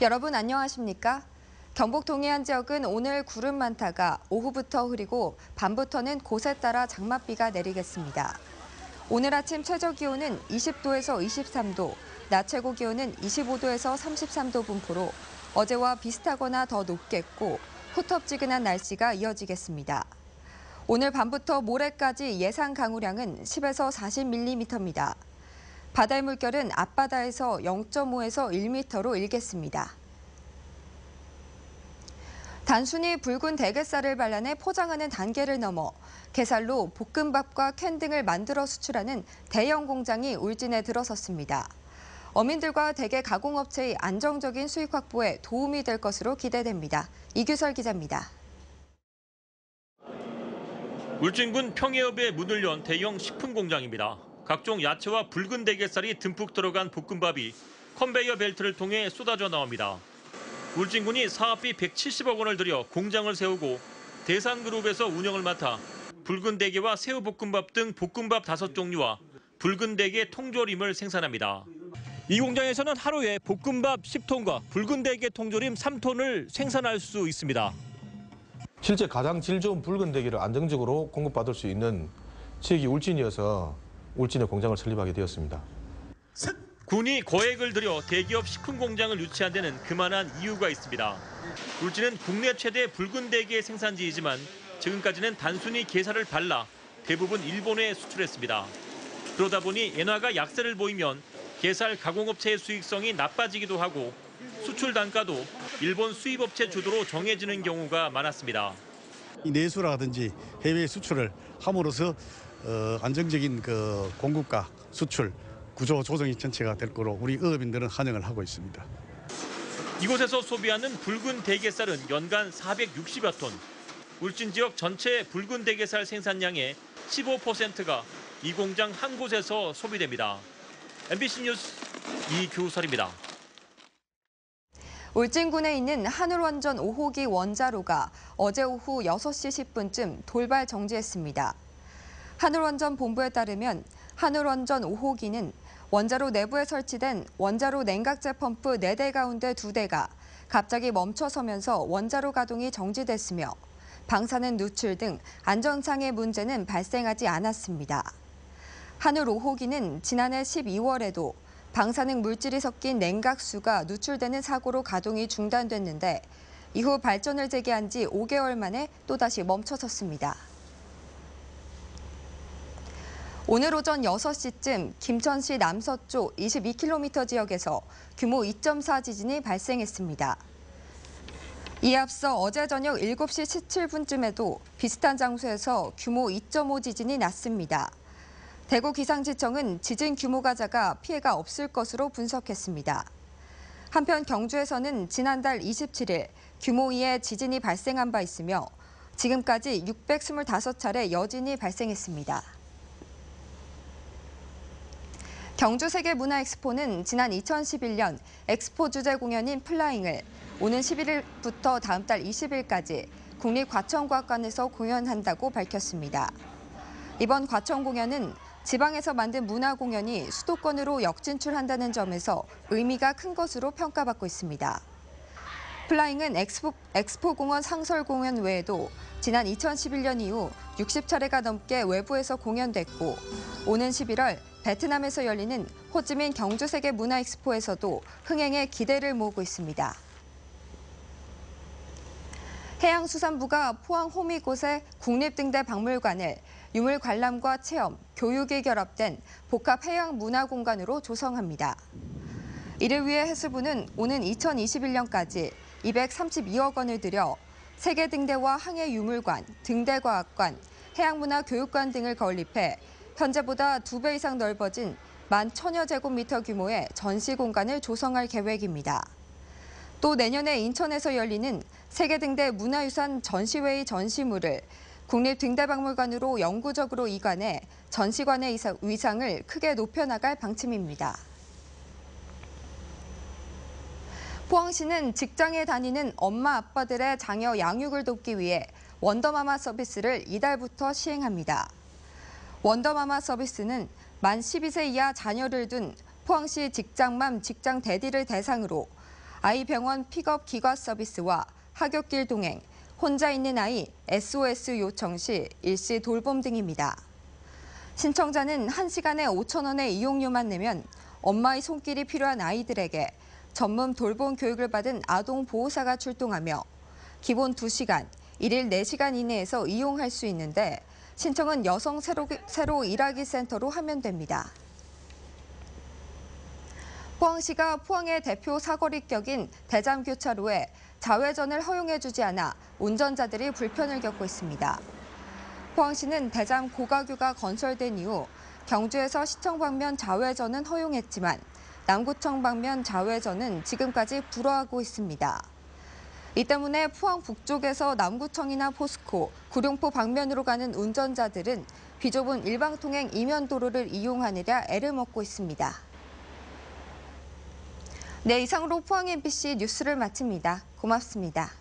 여러분 안녕하십니까? 경북 동해안 지역은 오늘 구름 많다가 오후부터 흐리고 밤부터는 곳에 따라 장맛비가 내리겠습니다. 오늘 아침 최저 기온은 20도에서 23도, 낮 최고 기온은 25도에서 33도 분포로 어제와 비슷하거나 더 높겠고 후텁지근한 날씨가 이어지겠습니다. 오늘 밤부터 모레까지 예상 강우량은 10에서 40mm입니다. 바다의 물결은 앞바다에서 0.5에서 1m로 일겠습니다. 단순히 붉은 대게살을 발라내 포장하는 단계를 넘어 게살로 볶음밥과 캔 등을 만들어 수출하는 대형 공장이 울진에 들어섰습니다. 어민들과 대게 가공업체의 안정적인 수익 확보에 도움이 될 것으로 기대됩니다. 이규설 기자입니다. 울진군 평해읍에 문을 연 대형 식품 공장입니다. 각종 야채와 붉은 대게살이 듬뿍 들어간 볶음밥이 컨베이어 벨트를 통해 쏟아져 나옵니다. 울진군이 사업비 170억 원을 들여 공장을 세우고 대산그룹에서 운영을 맡아 붉은 대게와 새우볶음밥 등 볶음밥 5종류와 붉은 대게 통조림을 생산합니다. 이 공장에서는 하루에 볶음밥 10톤과 붉은 대게 통조림 3톤을 생산할 수 있습니다. 실제 가장 질 좋은 붉은 대게를 안정적으로 공급받을 수 있는 지역이 울진이어서 울진에 공장을 설립하게 되었습니다. 군이 거액을 들여 대기업 식품 공장을 유치한 데는 그만한 이유가 있습니다. 울진은 국내 최대 붉은 대게 생산지이지만 지금까지는 단순히 게살을 발라 대부분 일본에 수출했습니다. 그러다 보니 엔화가 약세를 보이면 게살 가공업체의 수익성이 나빠지기도 하고 수출 단가도 일본 수입업체 주도로 정해지는 경우가 많았습니다. 이 내수라든지 해외 수출을 함으로써 안정적인 공급과 수출 구조 조정이 전체가 될 거로 우리 어업인들은 환영을 하고 있습니다. 이곳에서 소비하는 붉은 대게살은 연간 460여 톤. 울진 지역 전체 붉은 대게살 생산량의 15%가 이 공장 한 곳에서 소비됩니다. MBC 뉴스 이규설입니다. 울진군에 있는 한울원전 5호기 원자로가 어제 오후 6시 10분쯤 돌발 정지했습니다. 한울원전 본부에 따르면 한울원전 5호기는 원자로 내부에 설치된 원자로 냉각제 펌프 4대 가운데 2대가 갑자기 멈춰서면서 원자로 가동이 정지됐으며 방사능 누출 등 안전상의 문제는 발생하지 않았습니다. 한울 5호기는 지난해 12월에도 방사능 물질이 섞인 냉각수가 누출되는 사고로 가동이 중단됐는데 이후 발전을 재개한 지 5개월 만에 또다시 멈춰섰습니다. 오늘 오전 6시쯤 김천시 남서쪽 22km 지역에서 규모 2.4 지진이 발생했습니다. 이에 앞서 어제 저녁 7시 17분쯤에도 비슷한 장소에서 규모 2.5 지진이 났습니다. 대구 기상지청은 지진 규모가 작아 피해가 없을 것으로 분석했습니다. 한편 경주에서는 지난달 27일 규모 2의 지진이 발생한 바 있으며 지금까지 625차례 여진이 발생했습니다. 경주세계문화엑스포는 지난 2011년 엑스포 주제 공연인 플라잉을 오는 11일부터 다음 달 20일까지 국립과천과학관에서 공연한다고 밝혔습니다. 이번 과천 공연은 지방에서 만든 문화 공연이 수도권으로 역진출한다는 점에서 의미가 큰 것으로 평가받고 있습니다. 플라잉은 엑스포 공원 상설 공연 외에도 지난 2011년 이후 60차례가 넘게 외부에서 공연됐고 오는 11월 베트남에서 열리는 호찌민 경주세계문화엑스포에서도 흥행에 기대를 모으고 있습니다. 해양수산부가 포항 호미곶의 국립등대박물관을 유물 관람과 체험, 교육이 결합된 복합해양문화공간으로 조성합니다. 이를 위해 해수부는 오는 2021년까지 232억 원을 들여 세계 등대와 항해 유물관, 등대과학관, 해양문화교육관 등을 건립해 현재보다 2배 이상 넓어진 11,000여 제곱미터 규모의 전시 공간을 조성할 계획입니다. 또 내년에 인천에서 열리는 세계 등대 문화유산 전시회의 전시물을 국립등대박물관으로 영구적으로 이관해 전시관의 위상을 크게 높여나갈 방침입니다. 포항시는 직장에 다니는 엄마 아빠들의 자녀 양육을 돕기 위해 원더마마 서비스를 이달부터 시행합니다. 원더마마 서비스는 만 12세 이하 자녀를 둔 포항시 직장맘 직장 대디를 대상으로 아이병원 픽업 기과 서비스와 하굣길 동행, 혼자 있는 아이 SOS 요청 시 일시 돌봄 등입니다. 신청자는 1시간에 5,000원의 이용료만 내면 엄마의 손길이 필요한 아이들에게 전문 돌봄 교육을 받은 아동 보호사가 출동하며 기본 2시간, 일일 4시간 이내에서 이용할 수 있는데 신청은 여성 새로 일하기 센터로 하면 됩니다. 포항시가 포항의 대표 사거리 격인 대잠교차로에 좌회전을 허용해주지 않아 운전자들이 불편을 겪고 있습니다. 포항시는 대잠 고가교가 건설된 이후 경주에서 시청 방면 좌회전은 허용했지만 남구청 방면 좌회전은 지금까지 불허하고 있습니다. 이 때문에 포항 북쪽에서 남구청이나 포스코, 구룡포 방면으로 가는 운전자들은 비좁은 일방통행 이면도로를 이용하느라 애를 먹고 있습니다. 네, 이상으로 포항 MBC 뉴스를 마칩니다. 고맙습니다.